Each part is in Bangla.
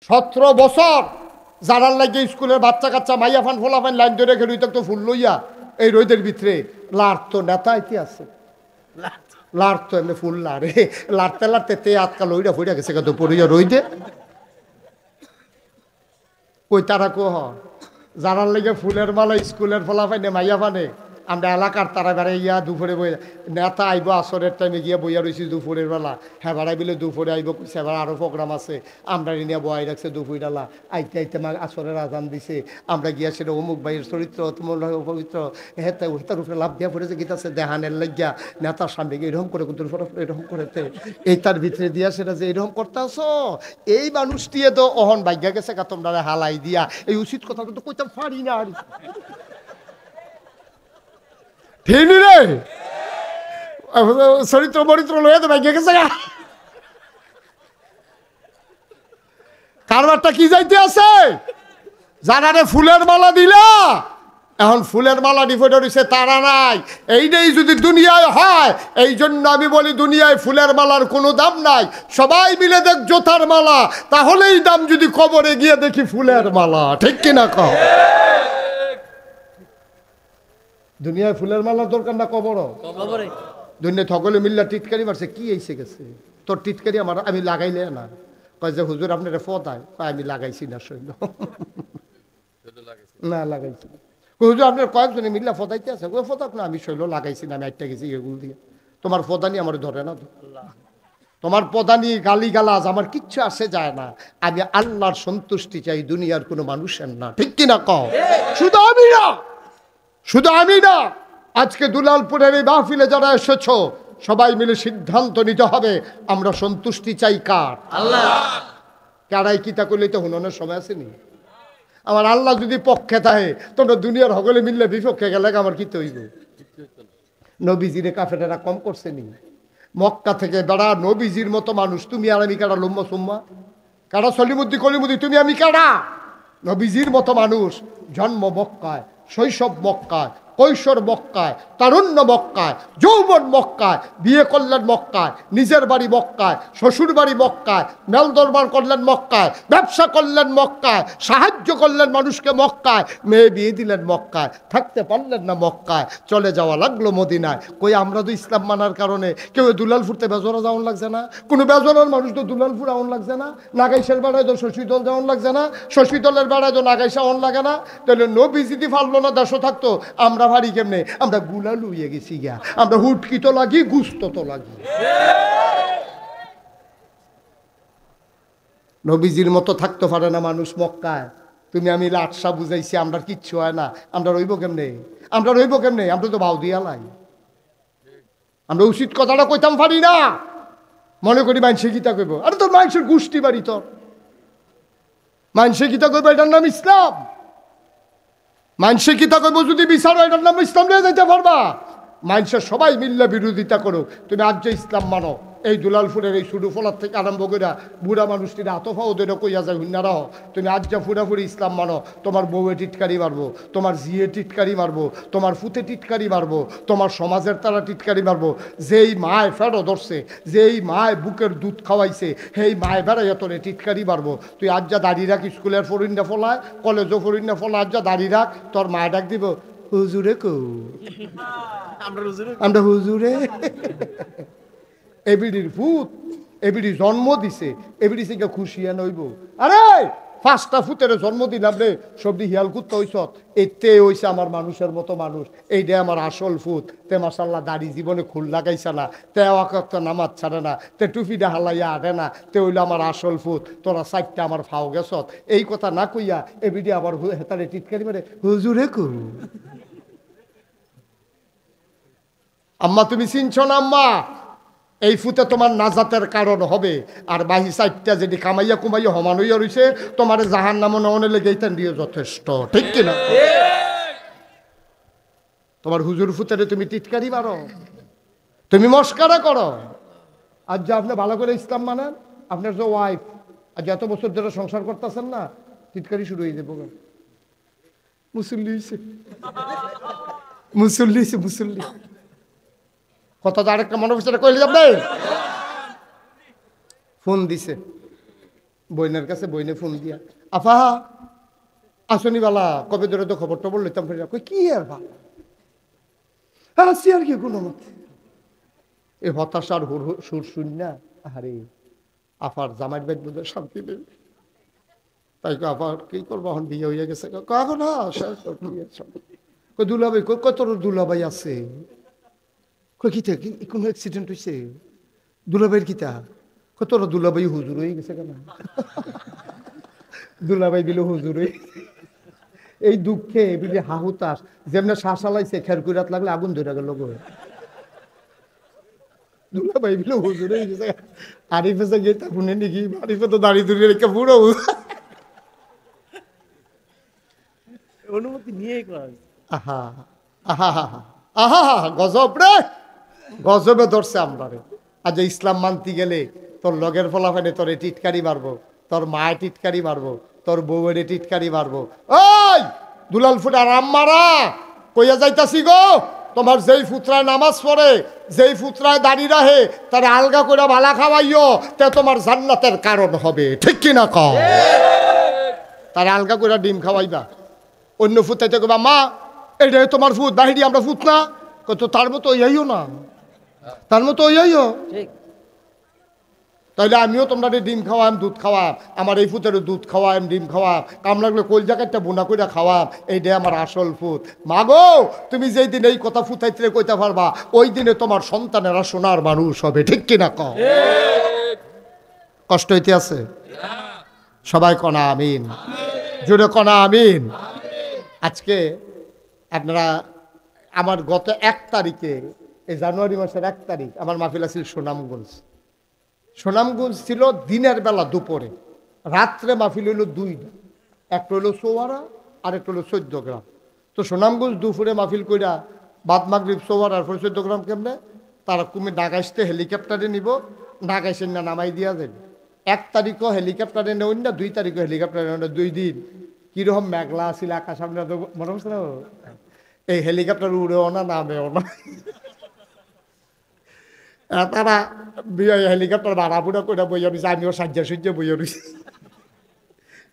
17 বছর যারার লাগে স্কুলের বাচ্চা কাচ্চা মাইয়া ফান ফোলা ফান লাইন ধরে রেখে রইতে তো ফুল লইয়া এই রোদের ভিতরে লার তো নেতা ইতি আছে লার তো এমনি ফুল লারে লাড়তে লাড়তে তে আজকাল ওইটা ফইরা গেছে কত পড়িয়া রইদে কই তারা কো যারার লাগে ফুলের মালা স্কুলের ফোলা ফাইনে মাইয়া ফানে আমরা এলাকার তারা বেড়াইয়া দুপুরে বই নেতা আইব আসরের টাইমে গিয়া বইয়া রয়েছি দুপুরের বেলা হ্যাঁ বেড়াই বলে দুপুরে আইব সেবার আরও প্রোগ্রাম আছে আমরা নিয়ে বয়াই রাখছে দুপুরবেলা আইতে আইতে মা আসরের আজান দিছে আমরা গিয়া সেটা অমুক ভাইয়ের চরিত্র তোমার পবিত্র হেতে তার উপরে লাভ দিয়া পড়েছে গীতাছে দেহানের লাগিয়া নেতার সামনে গিয়ে এরকম করে এরকম করেছে এই তার ভিতরে দিয়া সেটা যে এরকম করতে আসো এই মানুষটি তো অহন ভাগ্যা গেছে কা তোমরা হালাই দিয়া এই উচিত কথা কিন্তু কইতাম পারি না আর ঠিক রে চরিত্র বরিত্র লয়ে তো ভাগ্যে গেছে কারবারটা কি যাইতে আছে জানারে ফুলের মালা দিলা এখন ফুলের মালা ডিফেটে রয়েছে তারা নাই এইটাই যদি দুনিয়ায় হয় এই জন্য আমি বলি দুনিয়ায় ফুলের মালার কোনো দাম নাই সবাই মিলে দেখ জোতার মালা তাহলেই দাম যদি কবরে গিয়ে দেখি ফুলের মালা ঠিক কিনা কও দুনিয়ায় ফুলের মালার দরকার না কবর দুনিয়া সকলে মিল্লা টিটকারি মারছে কি এসে গেছে তোর টিটকারি আমার আমি লাগাইলে না কয় যে হুজুর আপনার ফদায় আমি লাগাইছি না শৈল না লাগাইছি হুজুর আপনার কয়েকজনে মিল্লা ফদাইতে আছে ওই ফদাক না আমি শৈল লাগাইছি না আমি একটা গেছি এগুলো দিয়ে তোমার ফদানি আমার ধরে না তোমার পদানি গালি গালাজ আমার কিচ্ছু আসে যায় না আমি আল্লাহর সন্তুষ্টি চাই দুনিয়ার কোনো মানুষের না ঠিক কিনা কও শুধু আমি না আজকে দুলালপুরের এই মাহফিলে যারা এসেছো সবাই মিলে সিদ্ধান্ত নিতে হবে আমরা সন্তুষ্টি চাই কার আল্লাহ কারাই কিতা করলে তো হুননের সময় আসেনি আমার আল্লাহ যদি পক্ষে থাকে তোমরা দুনিয়ার হগলে মিললে বিপক্ষে গেলে আমার কি তৈরি নবীজিরে কাফেরেরা কম করছে নি মক্কা থেকে বেড়া নবীজির মতো মানুষ তুমি আর আমি কারা লম্বা সুম্মা কারা সলিমুদ্দি কলিমুদ্দি তুমি আমি কারা নবীজির মতো মানুষ জন্ম মক্কায় শৈশব মক্কায় কৈশোর মক্কায় তারুণ্য মক্কায় যৌবন মক্কায় বিয়ে করলেন মক্কায় নিজের বাড়ি মক্কায় শ্বশুর বাড়ি মক্কায় মেল দরবার করলেন মক্কায় ব্যবসা করলেন মক্কায় সাহায্য করলেন মানুষকে মক্কায় মেয়ে বিয়ে দিলেন মক্কায় থাকতে পারলেন না মক্কায় চলে যাওয়া লাগলো মদিনায় কই আমরা তো ইসলাম মানার কারণে কেউ দুলালপুরতে বেজরা যাওয়ান লাগছে না কোনো বেজরার মানুষ তো দুলালপুর আউন লাগছে না নাগাইশের বেড়ায় তো শশীদল যাওয়ান লাগছে না শশীদলের বেড়ায় তো নাগাইশা আউন লাগে না তাহলে নবী যদি পারলো না দেশও থাকতো আমরা ভারী কেমনে আমরা গুলা লুইয়ে গেছি গিয়া আমরা হুটকি তো লাগি গুস্ত তো লাগি নবীজির মতো থাকতে পারে না মানুষ মক্কায় তুমি আমি লাটসা বুঝাইছি আমরা কিচ্ছু হয় না আমরা রইব কেমনে আমরা তো ভাও দিয়া লাই আমরা উচিত কথাটা কইতাম পারি না মনে করি মানুষে গীতা কইব আরে তোর মানুষের গোষ্ঠী বাড়ি তোর মানুষে গীতা কইব এটার নাম ইসলাম মানুষে কিতা করবো যদি বিচারো এটার নাম ইসলাম নিয়ে যেতে পারবা মানুষের সবাই মিল্লা বিরোধিতা করো তুমি আজ যে ইসলাম মানো এই দুলালপুরের এই শুরু ফলার থেকে আরম্ভ করে বুড়া মানুষটিরা আতফা ওদের কইয়া যায় হুন্নারা তুমি আজ যা ফুরাফুরি ইসলাম মানো তোমার বউয়ে টিটকারি মারবো তোমার জিয়ে টিটকারি মারবো তোমার ফুতে টিটকারি মারবো তোমার সমাজের তারা টিটকারি মারবো যেই মায় ফেরো ধরছে যেই মায় বুকের দুধ খাওয়াইছে সেই মায় বেড়াইয়া তোরে টিটকারি মারবো তুই আজ যা দাঁড়িয়ে রাখ স্কুলের ফরিন্ডা ফলায় কলেজও ফরিন্ডা ফলা আজ যা দাঁড়িয়ে রাখ তোর মায় ডাক দিব হুজুরে কো আমরা হুজুরে এবিডির ভূত এবিডি জন্ম দিছে এবিডি থেকে খুশিয়া নইব আরে 5টা ফুতের জন্ম দিলাম রে সবদি হিয়াল কুত্তা হইছত এতে হইছে আমার মানুষের মতো মানুষ এইটা আমার আসল ফুত তে মাসাল্লাহ দাড়ি জীবনে খুল লাগাইছে না তে ওয়াক্ত নামাজ ছাড়ে না তে টুপিটা হালাইয়া আটে না তে হইলো আমার আসল ফুত তোরা 4টা আমার ফাও গেছত এই কথা না কইয়া এবিডি আবার হেতারে টিটকারি মারে হুজুরে কো আম্মা তুমি চিনছ না আম্মা এই ফুতে তোমার নাজাতের কারণ হবে আর বাহি 4টা যেটি কামাইয়া কুমাইয়া সমান হইয়া রয়েছে তোমার জাহান নাম ননে লেগে এইটান দিয়ে যথেষ্ট ঠিক কিনা তোমার হুজুর ফুতেরে তুমি টিটকারি মারো তুমি মস্কারা করো আজ যে আপনি ভালো করে ইসলাম মানেন আপনার যে ওয়াইফ আজ এত বছর ধরে সংসার করতেছেন না টিটকারি শুরু হয়ে যাবো মুসল্লি কথা তো আরেকটা মনে হচ্ছে কইলে যাবে ফোন দিছে বইনের কাছে বইনে ফোন দিয়া, আফা আসনি বালা, কবে ধরে তো খবর টবর লইতাম, ফেরা কই কি আর বা আসি আর কি কোনো মতে। এই হতাশার সুর শুন না, আরে আফার জামাইয়ের বেদ বোধ শান্তি নেই। তাই আবার কি করবো, এখন বিয়ে হয়ে গেছে, কাগো না দুলাভাই কত দুলাভাই আছে, কি থেকে কোনো অ্যাক্সিডেন্ট হয়েছে, দুলাভাইয়ের কিতা কত দুলাভাই হুজুর হয়ে গেছে কেন, দুলাভাই বিলে হুজুর হয়ে এই দুঃখে বিলে হাহুতাস, যেমন শ্বাস আলাইছে খেরকুরাত লাগলে আগুন ধরে গেল গো, দুলাভাই বিলে হুজুর হয়ে গেছে। আরিফে গিয়ে তা শুনে নাকি, আরিফে তো দাঁড়িয়ে ধরে রেখে পুরো অনুমতি নিয়ে আহা আহা আহা গজব রে, গজবে ধরছে আমরা রে। আজ ইসলাম মানতে গেলে তোর লগের ফলাফানে তোর টিটকারি মারবো, তোর মায়ে টিটকারি মারবো, তোর বউয়ের টিটকারি মারবো। ওই দুলাল ফুটার আম্মারা কইয়া যাইতাছি গো, তোমার যেই ফুতরায় নামাজ পড়ে, যেই ফুতরায় দাঁড়িয়ে রাহে, তার আলগা করে ভালা খাওয়াইও, তে তোমার জান্নাতের কারণ হবে, ঠিক কিনা কও? তার আলগা করে ডিম খাওয়াইবা, অন্য ফুতাইতে কবা মা এটা তোমার ফুত, বাহিরি আমরা ফুত না, কত তার মতো ইয়াইও না, তার মতো ইয়াইও। তাইলে আমিও তোমরা ডিম খাওয়াম, দুধ খাওয়াম, আমার এই ফুতের দুধ খাওয়াম, ডিম খাওয়াম, কাম লাগলে কোল জায়গাটা বোনা করে খাওয়াম, এইটাই আমার আসল ফুত। মা গো, তুমি যেই দিন এই কথা ফুতাইতে কইতে পারবা, ওই দিনে তোমার সন্তানেরা সোনার মানুষ হবে, ঠিক কিনা কও? কষ্ট হইতে আছে? সবাই কনা আমিন, জোরে কনা আমিন। আজকে আপনারা, আমার গত 1 তারিখে, এই জানুয়ারি মাসের 1 তারিখ আমার মাহফিল আছিল সুনামগঞ্জ। সুনামগঞ্জ ছিল দিনের বেলা দুপুরে, রাত্রে মাহফিল হইল 2টা, একটা হইল চৌয়ারা আর একটা হইল 14 গ্রাম। তো সুনামগঞ্জ দুপুরে মাহফিল কইরা বাদ মাগরিব চৌয়ারার পরে 14 গ্রাম কেমনে, তারা কুমির নাগাইতে হেলিকপ্টারে নিব, নাগাইছেন না নামাই দিয়া যাবে। 1 তারিখও হেলিকপ্টারে নেওয়া না, 2 তারিখও হেলিকপ্টারে নেওয়া না, 2 দিন কিরকম মেঘলা আছিল আকাশ, আপনার মনে হচ্ছে না এই হেলিকপ্টার উড়েও না নামেও না। তারা হেলিকপ্টার ভাড়া ফুড়া করে বইয়া রয়েছে, আমিও সাজ্জা সূর্য বইয়া রয়েছি।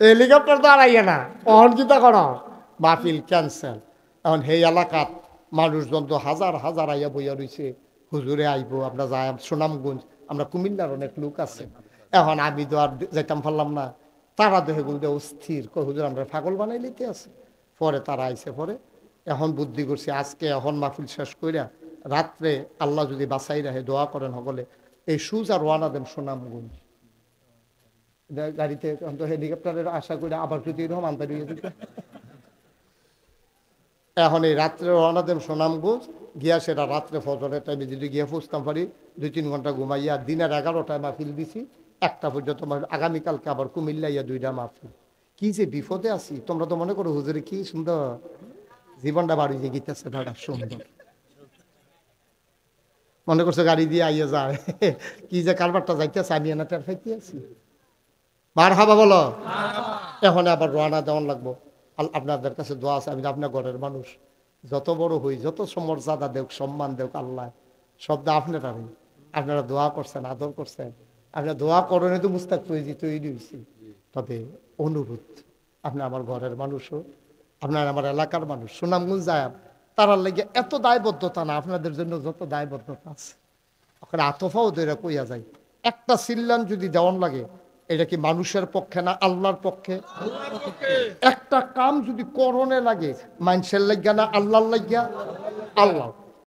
হেলিকপ্টার তো আড়াইয়া না, অহন কিতা কর, মাহফিল ক্যান্সেল। এখন সেই এলাকাত মানুষজন তো হাজার হাজার আইয়া বইয়া রয়েছে, হুজুরে আইব, আমরা যাই সুনামগঞ্জ, আমরা কুমিল্লার অনেক লোক আছে। এখন আমি তো আর যাইতাম পারলাম না, তারা দেখে বলতে অস্থির, হুজুর আমরা পাগল বানাই লিতে আছে। পরে তারা আইসে, পরে এখন বুদ্ধি করছি আজকে এখন মাহফিল শেষ কইরা রাত্রে আল্লাহ যদি বাঁচাই রাখে, দোয়া করেন সকলে, এই সুজা রওনা দেন সুনামগঞ্জ গাড়িতে, হেলিকপ্টারের আশা করে আবার যদি এরকম আন্দাজ হয়ে যেত। এখন এই রাত্রে রওনা দেন সুনামগঞ্জ, গিয়া সেটা রাত্রে ফজরের টাইমে যদি গিয়ে পৌঁছতাম পারি, 2-3 ঘন্টা ঘুমাইয়া দিনের 11টায় মাহফিল দিছি, 1টা পর্যন্ত। আগামীকালকে আবার কুমিল্লাইয়া 2টা মাহফিল। কি যে বিপদে আছি, তোমরা তো মনে করো হুজুরে কি সুন্দর জীবনটা বাড়ি যে গীতেছে, দাদা সুন্দর মনে করছে গাড়ি দিয়ে আইয়া যায়, কি যে কারবারটা যাইতেছে আমি এনা টের পাইতে আছি। মারহাবা বলো। এখন আবার রওনা দেওয়ান লাগবো। আপনাদের কাছে দোয়া আছে, আমি আপনার ঘরের মানুষ, যত বড় হই, যত সমর্যাদা দেখ, সম্মান দেখ আল্লাহ, শব্দ আপনারা নেই। আপনারা দোয়া করছেন, আদর করছেন, আপনার দোয়া করণে তো মুস্তাক তৈরি হয়েছি। তবে অনুরোধ, আপনি আমার ঘরের মানুষও, আপনার আমার এলাকার মানুষ, সুনামগঞ্জ যায়, তারার লেগে এত দায়বদ্ধতা না, আপনাদের জন্য যত দায়বদ্ধতা আছে, ওখানে আতফাও ধরে কইয়া যায়। একটা সিল্লান যদি দেওয়ান লাগে, এটা কি মানুষের পক্ষে না আল্লাহর পক্ষে? একটা কাম যদি করণে লাগে, মানুষের লাগিয়া না আল্লাহর লাগিয়া? আল্লাহ।